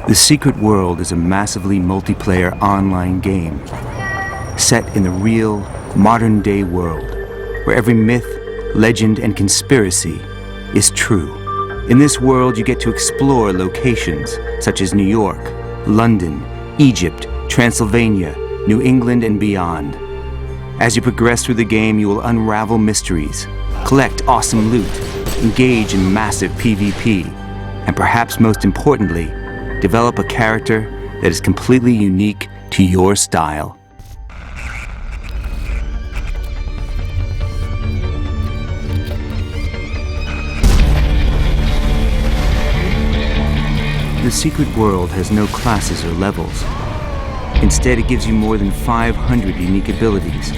The Secret World is a massively multiplayer online game set in the real, modern-day world where every myth, legend, and conspiracy is true. In this world, you get to explore locations such as New York, London, Egypt, Transylvania, New England, and beyond. As you progress through the game, you will unravel mysteries, collect awesome loot, engage in massive PvP, and perhaps most importantly, develop a character that is completely unique to your style. The Secret World has no classes or levels. Instead, it gives you more than 500 unique abilities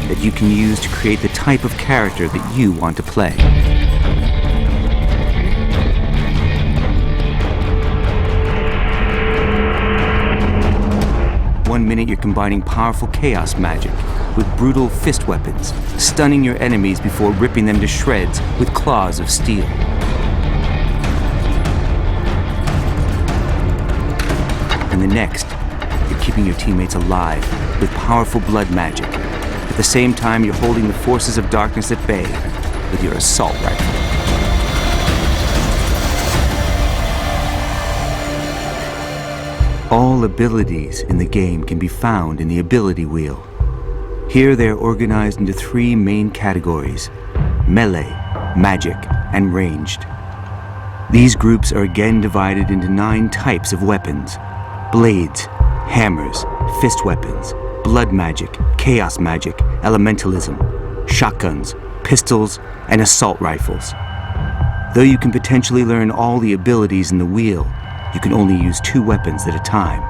that you can use to create the type of character that you want to play. One minute you're combining powerful chaos magic with brutal fist weapons, stunning your enemies before ripping them to shreds with claws of steel. And the next, you're keeping your teammates alive with powerful blood magic. At the same time, you're holding the forces of darkness at bay with your assault rifle. All abilities in the game can be found in the ability wheel. Here they are organized into 3 main categories: melee, magic, and ranged. These groups are again divided into 9 types of weapons: blades, hammers, fist weapons, blood magic, chaos magic, elementalism, shotguns, pistols, and assault rifles. Though you can potentially learn all the abilities in the wheel, you can only use 2 weapons at a time,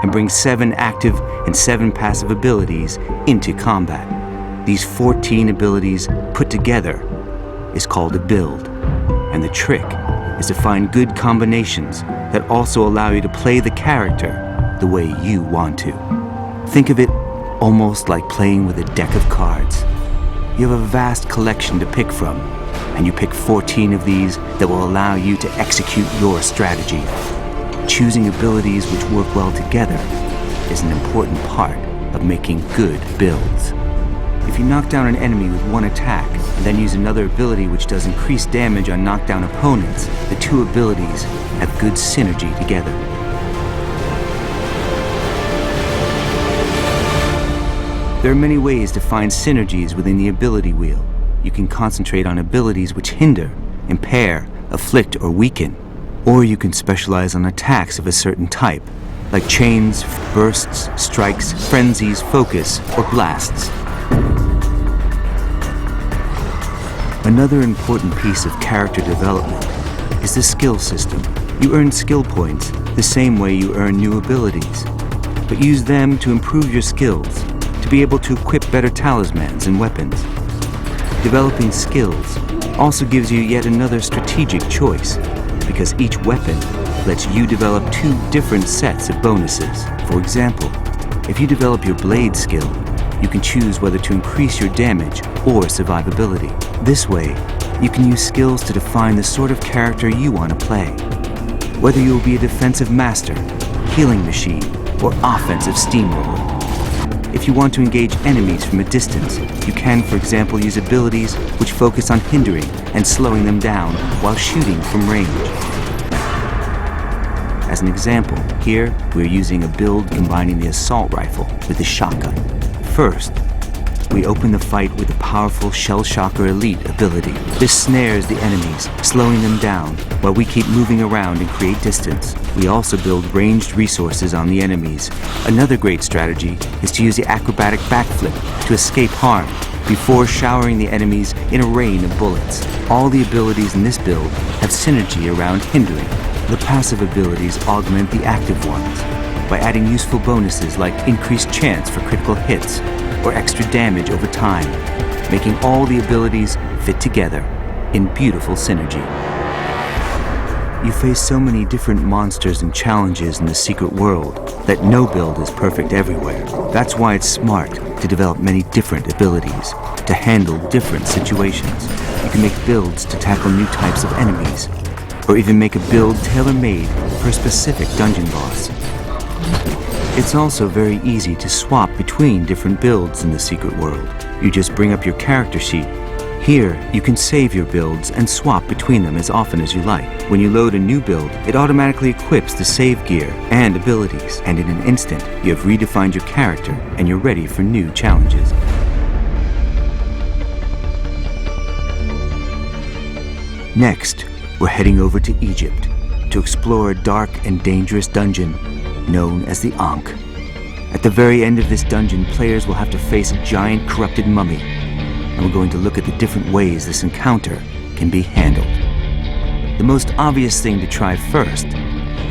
and bring 7 active and 7 passive abilities into combat. These 14 abilities put together is called a build, and the trick is to find good combinations that also allow you to play the character the way you want to. Think of it almost like playing with a deck of cards. You have a vast collection to pick from, and you pick 14 of these that will allow you to execute your strategy. Choosing abilities which work well together is an important part of making good builds. If you knock down an enemy with 1 attack and then use another ability which does increased damage on knockdown opponents, the 2 abilities have good synergy together. There are many ways to find synergies within the ability wheel. You can concentrate on abilities which hinder, impair, afflict, or weaken. Or you can specialize on attacks of a certain type, like chains, bursts, strikes, frenzies, focus, or blasts. Another important piece of character development is the skill system. You earn skill points the same way you earn new abilities, but use them to improve your skills, to be able to equip better talismans and weapons. Developing skills also gives you yet another strategic choice, because each weapon lets you develop 2 different sets of bonuses. For example, if you develop your blade skill, you can choose whether to increase your damage or survivability. This way, you can use skills to define the sort of character you want to play. Whether you will be a defensive master, healing machine, or offensive steamroller. If you want to engage enemies from a distance, you can, for example, use abilities which focus on hindering and slowing them down while shooting from range. As an example, here we're using a build combining the assault rifle with the shotgun. First, we open the fight with the powerful Shell Shocker Elite ability. This snares the enemies, slowing them down while we keep moving around and create distance. We also build ranged resources on the enemies. Another great strategy is to use the acrobatic backflip to escape harm before showering the enemies in a rain of bullets. All the abilities in this build have synergy around hindering. The passive abilities augment the active ones by adding useful bonuses like increased chance for critical hits or extra damage over time, making all the abilities fit together in beautiful synergy. You face so many different monsters and challenges in the Secret World that no build is perfect everywhere. That's why it's smart to develop many different abilities to handle different situations. You can make builds to tackle new types of enemies, or even make a build tailor-made for a specific dungeon boss. It's also very easy to swap between different builds in the Secret World. You just bring up your character sheet. Here, you can save your builds and swap between them as often as you like. When you load a new build, it automatically equips the save gear and abilities, and in an instant, you have redefined your character and you're ready for new challenges. Next, we're heading over to Egypt to explore a dark and dangerous dungeon known as the Ankh. At the very end of this dungeon, players will have to face a giant corrupted mummy, and we're going to look at the different ways this encounter can be handled. The most obvious thing to try first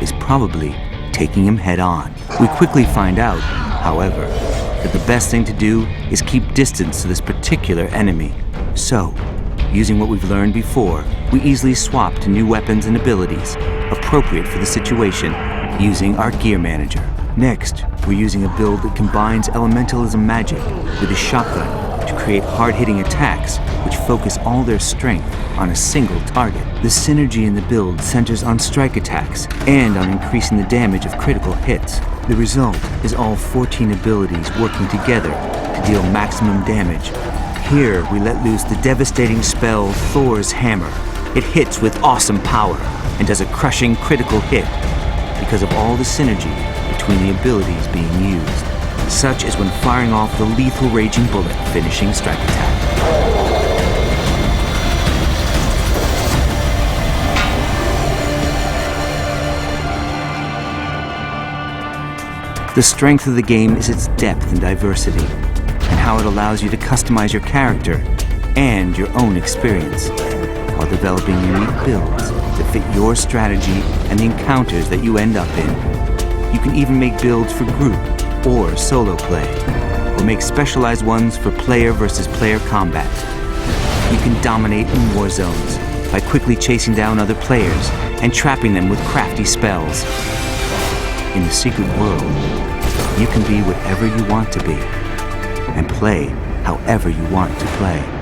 is probably taking him head on. We quickly find out, however, that the best thing to do is keep distance to this particular enemy. So, using what we've learned before, we easily swap to new weapons and abilities appropriate for the situation using our gear manager. Next, we're using a build that combines elementalism magic with a shotgun to create hard-hitting attacks which focus all their strength on a single target. The synergy in the build centers on strike attacks and on increasing the damage of critical hits. The result is all 14 abilities working together to deal maximum damage. Here, we let loose the devastating spell Thor's Hammer. It hits with awesome power and does a crushing critical hit because of all the synergy between the abilities being used, such as when firing off the lethal Raging Bullet finishing strike attack. The strength of the game is its depth and diversity, and how it allows you to customize your character and your own experience, while developing unique builds that fit your strategy and the encounters that you end up in. You can even make builds for group or solo play, or make specialized ones for player versus player combat. You can dominate in war zones by quickly chasing down other players and trapping them with crafty spells. In the Secret World, you can be whatever you want to be and play however you want to play.